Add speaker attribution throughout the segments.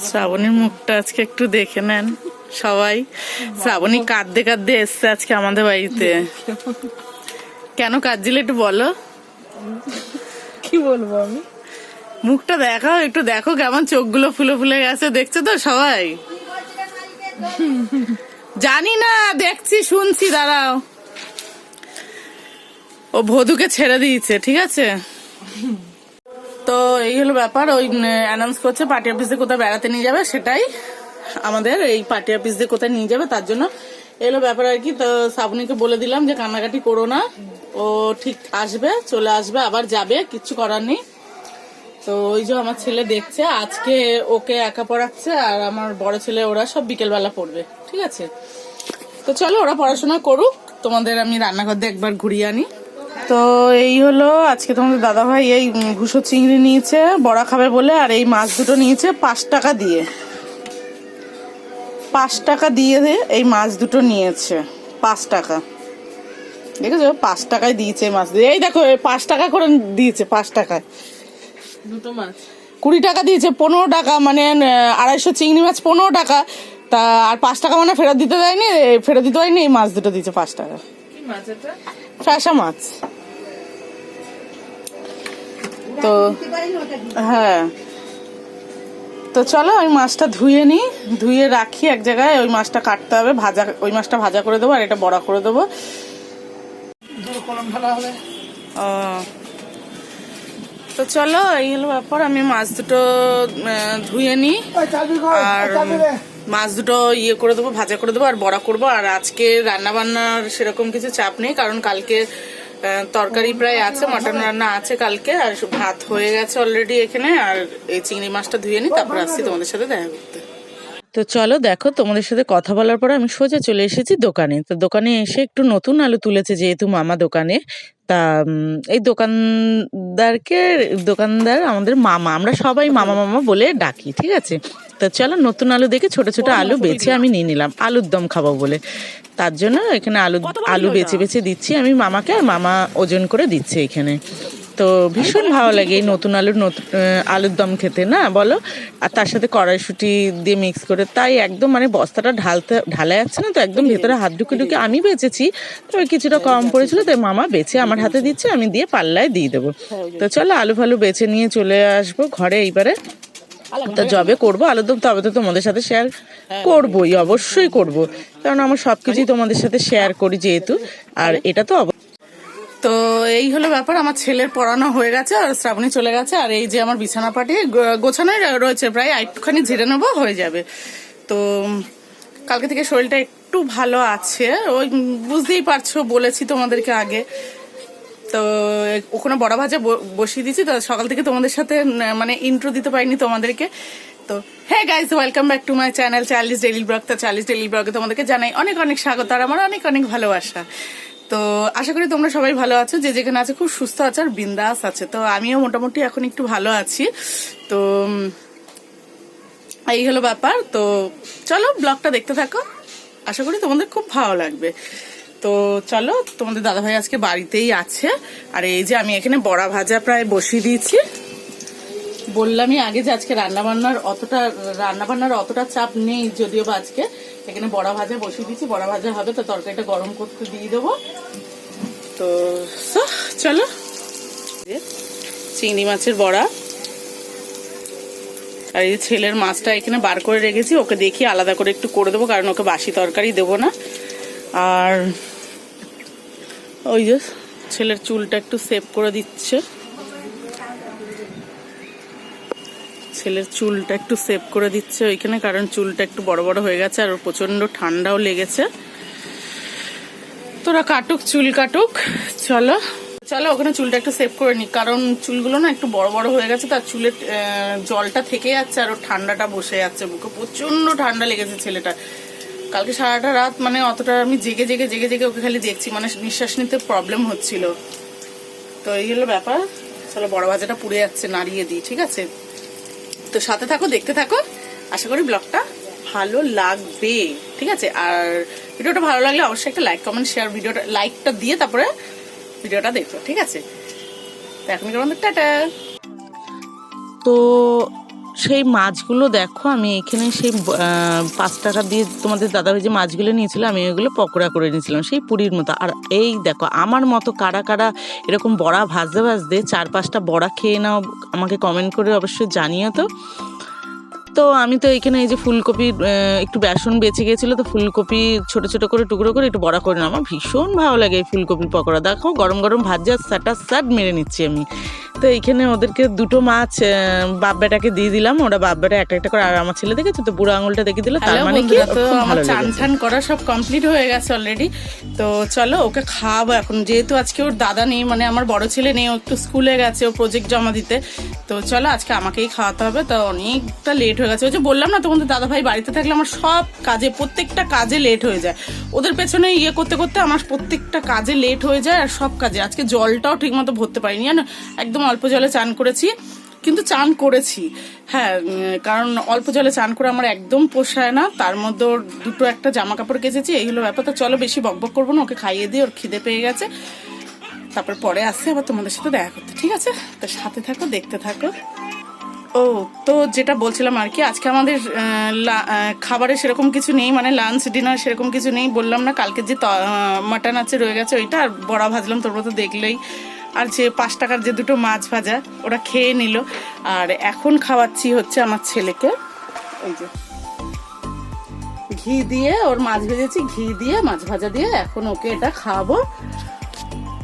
Speaker 1: শ্রাবণীর মুখটা আজকে একটু দেখে নেন সবাই। শ্রাবণী কাঁদতে কাঁদতে এসছে আজকে আমাদের বাড়িতে। কেন কাঁদছিলে একটু বলো।
Speaker 2: কি বলবো আমি,
Speaker 1: মুখটা দেখাও একটু, দেখো কেমন চোখগুলো ফুলে ফুলে গেছে, দেখছো তো সবাই? জানি না, দেখছি শুনছি, দাঁড়াও। ও ভদুকে ছেড়ে দিয়েছে, ঠিক আছে। তো এই হলো ব্যাপার, ওই অ্যানাউন্স করছে পার্টি অফিসে কোথায় বেড়াতে নিয়ে যাবে, সেটাই আমাদের এই পার্টি অফিস দিয়ে কোথায় নিয়ে যাবে তার জন্য এলো ব্যাপার আর কি। তো শ্রাবণীকে বলে দিলাম যে কান্নাকাটি করো না, ও ঠিক আসবে, চলে আসবে, আবার যাবে, কিচ্ছু করার নেই। তো ওই যে আমার ছেলে দেখছে, আজকে ওকে একা পড়াচ্ছে, আর আমার বড় ছেলে ওরা সব বিকেলবেলা পড়বে, ঠিক আছে। তো চলো ওরা পড়াশোনা করুক, তোমাদের আমি রান্নাঘর দিয়ে একবার ঘুরিয়ে আনি। তো এই হলো আজকে তোমাদের দাদাভাই এই ভুসো চিংড়ি নিয়েছে বড়া খাবে বলে, আর এই মাছ দুটো নিয়েছে 5 টাকা দিয়ে। 5 টাকা দিয়ে এই মাছ দুটো নিয়েছে, 5 টাকা, দেখেছো? 5 টাকায় দিয়েছে মাছ দিয়ে। এই দেখো 5 টাকা করে দিয়েছে, 5 টাকায়
Speaker 2: দুটো মাছ
Speaker 1: 20 টাকা দিয়েছে, 15 টাকা, মানে 250 চিংড়ি মাছ 15 টাকা। তা আর 5 টাকা মানে ফেরত দিতে দেয়নি, ফেরত দিতে হয়নি, এই মাছ দুটো দিয়েছে 5 টাকা।
Speaker 2: কি মাছ এটা?
Speaker 1: ফ্যাসা মাছ। তো হ্যাঁ, তো চলো ওই মাছটা ধুয়ে নি, ধুয়ে রাখি এক জায়গায়। ওই মাছটা কাটতে হবে, ভাজা, ওই মাছটা ভাজা করে দেবো আর এটা বড়া করে দেবো। তো চলো এই হলো ব্যাপার, আমি মাছ দুটো ধুয়ে নি আর মাছ দুটো ইয়ে করে দেবো, ভাজা করে দেবো আর বড়া করবো। আর আজকে রান্না বান্নার সেরকম কিছু চাপ নেই, কারণ কালকে তরকারি প্রায় আছে, মটন রান্না আছে কালকে, আর ভাত হয়ে গেছে অলরেডি এখানে। আর এই চিংড়ি মাছটা ধুয়ে নি, তারপর আসছি তোমাদের সাথে দেখা করতে। তো চলো দেখো, তোমাদের সাথে কথা বলার পর আমি সোজা চলে এসেছি দোকানে। তো দোকানে এসে একটু নতুন আলু তুলেছে যেহেতু মামা দোকানে, তা এই দোকানদার আমাদের মামা, আমরা সবাই মামা মামা বলে ডাকি, ঠিক আছে। তো চলো নতুন আলু দেখে ছোট ছোট আলু বেছে আমি নিয়ে নিলাম, আলুর দম খাবো বলে। তার জন্য এখানে আলু বেছে বেছে দিচ্ছি আমি মামাকে, আর মামা ওজন করে দিচ্ছে এখানে। তো ভীষণ ভালো লাগে এই নতুন আলুর দম খেতে, না বলো? আর তার সাথে কড়াইশুঁটি দিয়ে মিক্স করে, তাই একদম মানে বস্তাটা ঢালা যাচ্ছে না, তো একদম ভেতরে হাত ঢুকে ঢুকে আমি বেচেছি, তবে কিছুটা কম পড়েছিল, তাই মামা বেছে আমার হাতে দিচ্ছে, আমি দিয়ে পাল্লায় দিয়ে দেবো। তো চলো আলু ফালু বেছে নিয়ে চলে আসবো ঘরে এইবারে। তো যবে করবো আলুর দম তবে তো তোমাদের সাথে শেয়ার করবোই, অবশ্যই করবো, কারণ আমার সবকিছুই তোমাদের সাথে শেয়ার করি যেহেতু। আর এটা তো তো এই হলো ব্যাপার, আমার ছেলের পড়ানো হয়ে গেছে আর শ্রাবণী চলে গেছে। আর এই যে আমার বিছানা পাটি গোছানোই রয়েছে, প্রায় একটুখানি ঝেড়ে নেবো, হয়ে যাবে। তো কালকে থেকে শরীরটা একটু ভালো আছে, ওই বুঝতেই পারছো, বলেছি তোমাদেরকে আগে। তো ওখানে বড়া ভাজা বসিয়ে দিয়েছি, তো সকাল থেকে তোমাদের সাথে মানে ইন্ট্রো দিতে পারিনি তোমাদেরকে। তো হ্যাঁ guys, welcome back to my channel Charlie's daily blog. তো চার্লিস ডেইলি ব্লগে তোমাদেরকে জানাই অনেক অনেক স্বাগত আর আমার অনেক অনেক ভালোবাসা। তো আশা করি তোমরা সবাই ভালো আছো, যে যেখানে আছে খুব সুস্থ আছে আর বিন্দাস আছে। তো আমিও মোটামুটি এখন একটু ভালো আছি। তো এই হলো ব্যাপার। তো চলো ব্লগটা দেখতে থাকো, আশা করি তোমাদের খুব ভালো লাগবে। তো চলো, তোমাদের দাদাভাই আজকে বাড়িতেই আছে। আর এই যে আমি এখানে বড়া ভাজা প্রায় বসিয়ে দিয়েছি। বললামই আগে যে আজকে রান্নাবান্নার অতটা চাপ নেই, যদিও বা আজকে এখানে বড়া ভাজা বসিয়ে দিচ্ছি, বড়া ভাজা হবে, তো তরকারিটা গরম করতে দিয়ে দেবো। তো চলো, চিংড়ি মাছের বড়া আর এই ছেলের মাছটা এখানে বার করে রেখেছি, ওকে দেখি আলাদা করে একটু করে দেবো, কারণ ওকে বাসি তরকারি দেবো না। আর ওই যে ছেলের চুলটা একটু সেভ করে দিচ্ছে, ওইখানে, কারণ চুলটা একটু বড় বড় হয়ে গেছে আর ওর প্রচন্ড ঠান্ডাও লেগেছে। তোরা কাটুক, চুল কাটুক। চলো চলো ওখানে চুলটা একটু সেভ করে নি, কারণ চুলগুলো না একটু বড় বড় হয়ে গেছে, তার চুলের জলটা থেকে যাচ্ছে আর ওর ঠান্ডাটা বসে যাচ্ছে বুকে, প্রচন্ড ঠান্ডা লেগেছে ছেলেটা। কালকে সারাটা রাত মানে অতটা আমি জেগে জেগে ওকে খালি দেখছি, মানে নিঃশ্বাস নিতে প্রবলেম হচ্ছিল। তো এই হলো ব্যাপার। চলো বড় ভাজাটা পুড়ে যাচ্ছে, নাড়িয়ে দিই, ঠিক আছে। তো সাথে থাকো, দেখতে থাকো, আশা করি ব্লগটা ভালো লাগবে, ঠিক আছে। আর ভিডিওটা ভালো লাগলে অবশ্যই একটা লাইক কমেন্ট শেয়ার, ভিডিওটা লাইকটা দিয়ে তারপরে ভিডিওটা দেখো, ঠিক আছে। তো
Speaker 2: এখনকার মতো টাটা।
Speaker 1: তো সেই মাছগুলো দেখো, আমি এখানে সেই 5 টাকা দিয়ে তোমাদের দাদাভাই যে মাছগুলো নিয়েছিল, আমি ওইগুলো পকোড়া করে নিয়েছিলাম সেই পুরীর মতো। আর এই দেখো, আমার মতো কারা কারা এরকম বড়া ভাজতে ভাজতে 4-5টা বড়া খেয়ে নাও, আমাকে কমেন্ট করে অবশ্যই জানিও। তো আমি তো এখানে এই যে ফুলকপির একটু বেসন বেঁচে গেছিলো, তো ফুলকপি ছোট ছোট করে টুকরো করে একটু বড়া করে নিলাম। আমার ভীষণ ভালো লাগে এই ফুলকপির পকোড়া। দেখো গরম গরম ভাজা স্যাট মেরে নিচ্ছি আমি। তো এইখানে ওদেরকে 2টো মাছ বাব্বাটাকে দিয়ে দিলাম, ওরা বাব্বাটা একটা একটা করে। আর আমার ছেলে দেখেছো তো বুড়ো আঙুলটা দেখে দিল, তার মানে কি
Speaker 2: তো
Speaker 1: খুব
Speaker 2: আমার
Speaker 1: ভালো
Speaker 2: চান
Speaker 1: লেগেছে।
Speaker 2: টান করা সব কমপ্লিট হয়ে গেছে অলরেডি। তো চলো ওকে খাওয়াবো এখন, যেহেতু আজকে ওর দাদা নেই, মানে আমার বড় ছেলে নেই, ও একটু স্কুলে গেছে, ও প্রজেক্ট জমা দিতে। তো চলো আজকে আমাকেই খাওয়াতে হবে। তো অনেকটা লেট হয়ে গেছে। ওই যে বললাম না তোমাদের দাদা ভাই বাড়িতে থাকলে আমার সব কাজে, প্রত্যেকটা কাজে লেট হয়ে যায়। ওদের পেছনে ইয়ে করতে করতে আমার প্রত্যেকটা কাজে লেট হয়ে যায়। আর সব কাজে আজকে জলটাও ঠিক মতো ভরতে পারিনি, জানো, একদম অল্প জলে চান করেছি, কিন্তু চান করেছি। হ্যাঁ, কারণ অল্প জলে চান করে আমার একদম পোষায় না। তার মধ্যে ওর 2টো একটা জামা কাপড় কেচেছি, এই হলো ব্যাপার। তো চলো বেশি বকবক করবো না, ওকে খাইয়ে দিয়ে ওর খিদে পেয়ে গেছে। তারপর পরে আসছে আবার তোমাদের সাথে দেখা করতে, ঠিক আছে? তো সাথে থাকো, দেখতে থাকো। ও, তো যেটা বলছিলাম আর কি, আজকে আমাদের খাবারে সেরকম কিছু নেই, মানে লাঞ্চ ডিনার সেরকম কিছু নেই। বললাম না কালকে যে মাটন আছে রয়ে গেছে ওইটা, আর বড়া ভাজলাম, তোমরা তো দেখলেই। আর যে 5 টাকার যে 2টো মাছ ভাজা ওরা খেয়ে নিল। আর এখন খাওয়াচ্ছি হচ্ছে আমার ছেলেকে, ওই যে ঘি দিয়ে ওর মাছ ভেজেছি, ঘি দিয়ে মাছ ভাজা দিয়ে এখন ওকে এটা খাওয়াবো,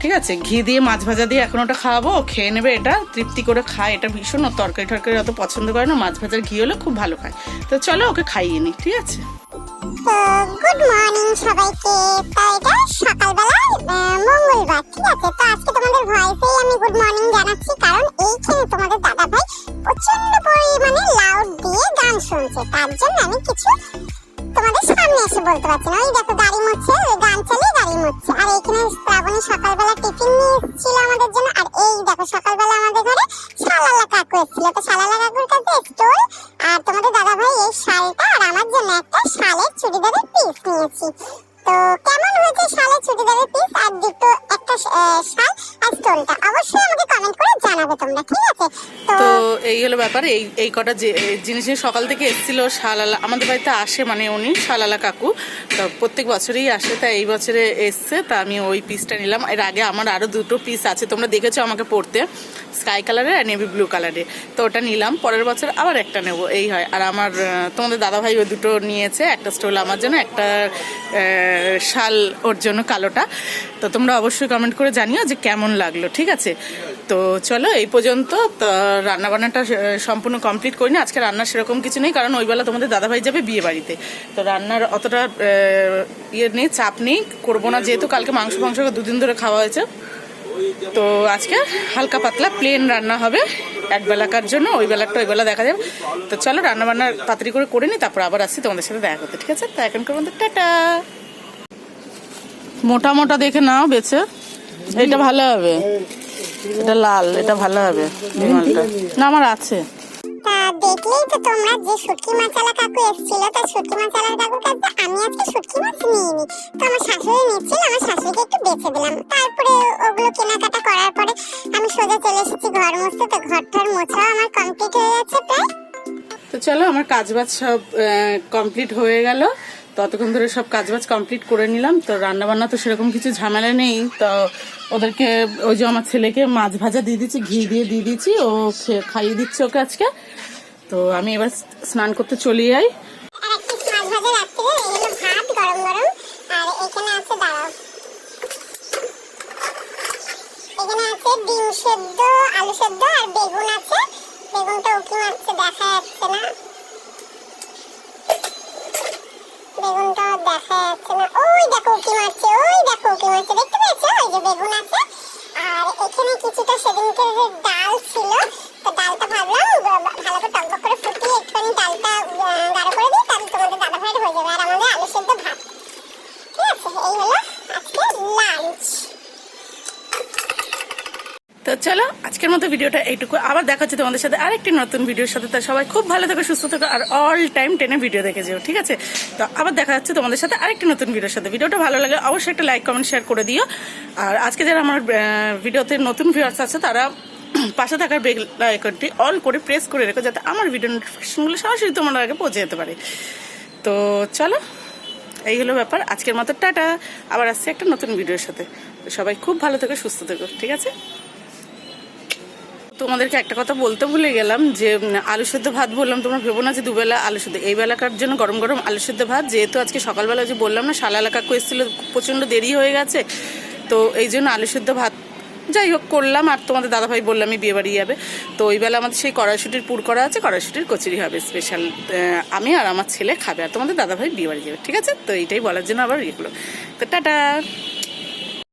Speaker 2: ঠিক আছে? ঘি দিয়ে মাছ ভাজা দিয়ে এখন ওটা খাওয়াবো, ও খেয়ে নেবে, এটা তৃপ্তি করে খায়। এটা ভীষণ, ও তরকারি টরকারি অত পছন্দ করে না, মাছ ভাজার ঘি হলে খুব ভালো খায়। তো চলো ওকে খাইয়ে নি, ঠিক আছে?
Speaker 3: তো গুড মর্নিং সবাইকে। তো এটা সকালবেলা মঙ্গলবার, ঠিক আছে? তো আজকে তোমাদের ভয়েসেই আমি গুড মর্নিং জানাচ্ছি, কারণ এইখানে তোমাদের দাদা ভাই প্রচন্ড পরিমাণে লাউড দিয়ে গান শুনছে, তার জন্য আমি কিছু তোমাদের সামনে এসে বলতে পারছি না। ওই দেখো গাড়ি মুছছে, গান চালিয়ে গাড়ি মুছছে। আর এইখানে শ্রাবণী সকালবেলা টিফিন নিয়ে এসেছিল আমাদের জন্য। আর এই দেখো সকালবেলা আমাদের ঘরে শালালা কাকু এসেছিল, তো শালালা কাকুর কাছে স্টোল আর তোমাদের দাদা ভাই এই শালটা আর আমার জন্য একটা শালের চুড়িদারের পিস নিয়েছি। তো কেমন হয়েছে শালের চুড়িদারের পিস আর একটা শাল আর স্টোলটা, অবশ্যই আমাকে কমেন্ট করে জানাবে তোমরা, ঠিক আছে?
Speaker 2: তো এই হলো ব্যাপার। এই কটা জিনিস সকাল থেকে এসেছিল শালালা, আমাদের বাড়িতে আসে, মানে উনি শালালা কাকু, তো প্রত্যেক বছরই আসে, তা এই বছরে এসছে। তা আমি ওই পিসটা নিলাম। এর আগে আমার আরো 2টো পিস আছে, তোমরা দেখেছো আমাকে পরতে, স্কাই কালারের আর নেভি ব্লু কালারে। তো ওটা নিলাম, পরের বছর আবার একটা নেবো, এই হয়। আর আমার তোমাদের দাদা ভাই ওই 2টো নিয়েছে, একটা স্টোল আমার জন্য, একটা শাল ওর জন্য কালোটা। তো তোমরা অবশ্যই কমেন্ট করে জানিও যে কেমন লাগলো, ঠিক আছে? তো চলো এই পর্যন্ত। তো রান্নাবান্নাটা সম্পূর্ণ কমপ্লিট করিনি, আজকে রান্নার সেরকম কিছু নেই, কারণ ওই বেলা তোমাদের দাদাভাই যাবে বিয়ে বাড়িতে। তো রান্নার অতটা ইয়ে নেই, চাপ নেই, করবো না, যেহেতু কালকে মাংস 2 দিন ধরে খাওয়া হয়েছে। তো আজকে হালকা পাতলা প্লেন রান্না হবে এক বেলাকার জন্য, ওই বেলাটা ওই বেলা দেখা যাবে। তো চলো রান্নাবান্না তাড়াতাড়ি করে নিই, তারপর আবার আসছি তোমাদের সাথে দেখা করতে, ঠিক আছে? তো এখনকার মধ্যে টাটা। মোটা মোটা দেখে নাও বেছে, এটা ভালো হবে, এটা লাল, এটা ভালো হবে বিমলটা। না আমার আছে।
Speaker 3: তা দেখলেই তো তোমরা যে শুটকি মাছালা কাকু এসেছিল, তা শুটকি মাছালা কাকুর কাছে আমি আজকে শুটকি মাছ নিইনি, তো আমার শাশুড়ি নিচ্ছিল, আমার শাশুড়িকে একটু বেছে দিলাম। তারপরে ওগুলো কেনাকাটা করার পরে আমি সোজা চলে এসেছি ঘর মুছতে। তো ঘরটার মোছাও আমার কমপ্লিট হয়ে গেছে প্রায়।
Speaker 2: তো চলো আমার কাজবাজ সব কমপ্লিট হয়ে গেল, ততক্ষণ ধরে সব কাজবাজ কমপ্লিট করে নিলাম। তো রান্নাবান্না তো সেরকম কিছু ঝামেলা নেই। তো ওদেরকে ওই যে আমার ছেলেকে মাছ ভাজা দিয়ে দিচ্ছি, ঘি দিয়ে দিয়েছি, ও খাইয়ে দিচ্ছে ওকে আজকে। তো আমি এবার স্নান করতে চলে যাই।
Speaker 3: আর একটা মাছ ভাজা রাত্রে, এগুলো ভাত গরম গরম, আর এখানে আছে দাঁড়াও, এখানে আছে ডিম সেদ্ধ, আলু সেদ্ধ আর বেগুন আছে। বেগুনটা উকি মারছে, দেখা যাচ্ছে না, বেগুনটা দেখা যাচ্ছে না, ওই দেখো উকি মারছে, ওই দেখো উকি মারছে, দেখতে পেয়েছো? ওই যে বেগুন আছে। আর এখানে কিছুটা সেদিনকে যে ডাল ছিল, তো ডালটা ভাবলাম ভালো করে টকবক করে ফুটিয়ে একটুখানি ডালটা গাঢ় করে দিই, তাহলে তোমাদের দাদা ভাইয়ের হয়ে যাবে। আর আমাদের আলু সেদ্ধ ভাত, ঠিক আছে? এই হলো আজকে লাঞ্চ।
Speaker 2: তো চলো আজকের মতো ভিডিওটা এইটুকু, আবার দেখা হচ্ছে তোমাদের সাথে আরেকটি নতুন ভিডিওর সাথে। তো সবাই খুব ভালো থেকো, সুস্থ থেকো, আর অল টাইম টেনে ভিডিও দেখে যেও, ঠিক আছে? তো আবার দেখা হচ্ছে তোমাদের সাথে আরেকটি নতুন ভিডিওর সাথে। ভিডিওটা ভালো লাগে অবশ্যই একটা লাইক কমেন্ট শেয়ার করে দিও। আর আজকে যারা আমার ভিডিওতে নতুন ভিউয়ার্স আছে তারা পাশে থাকার বেল আইকনটি অল করে প্রেস করে রেখো, যাতে আমার ভিডিও নোটিফিকেশনগুলো সরাসরি তোমার আগে পৌঁছে যেতে পারে। তো চলো, এই হলো ব্যাপার। আজকের মতো টাটা, আবার আসছে একটা নতুন ভিডিওর সাথে। তো সবাই খুব ভালো থেকো, সুস্থ থেকো, ঠিক আছে? তোমাদেরকে একটা কথা বলতে ভুলে গেলাম যে আলু সেদ্ধ ভাত বললাম, তোমরা ভেবো না যে দুবেলা আলু সেদ্ধ। এই বেলাকার জন্য গরম গরম আলু সেদ্ধ ভাত, যেহেতু আজকে সকালবেলা যে বললাম না শালা কাকু এসেছিল, প্রচণ্ড দেরি হয়ে গেছে, তো এই জন্য আলু সেদ্ধ ভাত যাই হোক করলাম। আর তোমাদের দাদাভাই বললামই বিয়ে বাড়ি যাবে, তো ওই বেলা আমাদের সেই কড়াইশুটির পুর করা আছে, কড়াইশুটির কচুরি হবে স্পেশাল, আমি আর আমার ছেলে খাবে, আর তোমাদের দাদাভাই বিয়ে বাড়ি যাবে, ঠিক আছে? তো এইটাই বলার জন্য আবার ইয়ে হলো। তো টাটা।